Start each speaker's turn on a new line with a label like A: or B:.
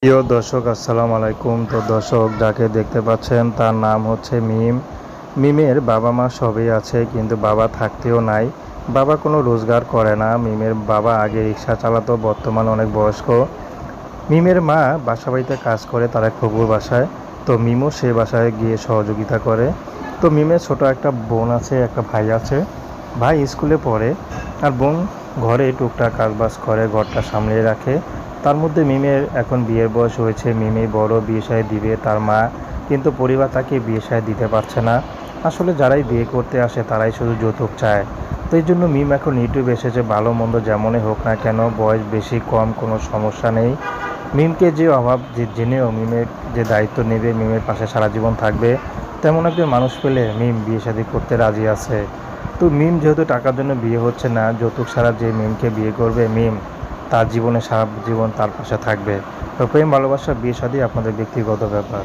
A: প্রিয় দর্শক আসসালামু আলাইকুম। তো দর্শক যাকে দেখতে পাচ্ছেন তার নাম হচ্ছে মিম। মিমের বাবা মা সবই আছে কিন্তু বাবা থাকতেও নাই। বাবা কোনো রোজগার করে না। মিমের বাবা আগে রিক্সা চালাতো, বর্তমানে অনেক বয়স্ক। মিমের মা বাসাবাড়িতে কাজ করে, তার এক ফুপুর বাসায়। তো মিমও সে বাসায় গিয়ে সহযোগিতা করে। তো মিমের ছোট একটা বোন আছে, একটা ভাই আছে। ভাই স্কুলে পড়ে আর বোন ঘরে টুকটাক কাজবাজ করে, ঘরটা সামলিয়ে রাখে। তার মধ্যে মিমের এখন বিয়ের বয়স হয়েছে, মিমেই বড়, বিয়ে শাদী দিবে তার মা, কিন্তু পরিবার তাকে বিয়ে শাদী দিতে পারছে না। আসলে যারাই বিয়ে করতে আসে তারাই শুধু যৌতুক চায়। তো এই জন্য মিম এখন ইউটিউবে এসেছে, ভালো মন্দ যেমনই হোক না কেন, বয়স বেশি কম কোনো সমস্যা নেই। মিমকে যে অভাব যে জেনেও মিমের যে দায়িত্ব নেবে, মিমের পাশে সারা জীবন থাকবে, তেমন একজন মানুষ পেলে মিম বিয়ে শাদী করতে রাজি আছে। তো মিম যেহেতু টাকার জন্য বিয়ে হচ্ছে না, যৌতুক ছাড়া যে মিমকে বিয়ে করবে, মিম তার জীবনে সারা জীবন তার পাশে থাকবে। তো প্রেম ভালোবাসা বিয়ে শাদী আপনাদের ব্যক্তিগত ব্যাপার।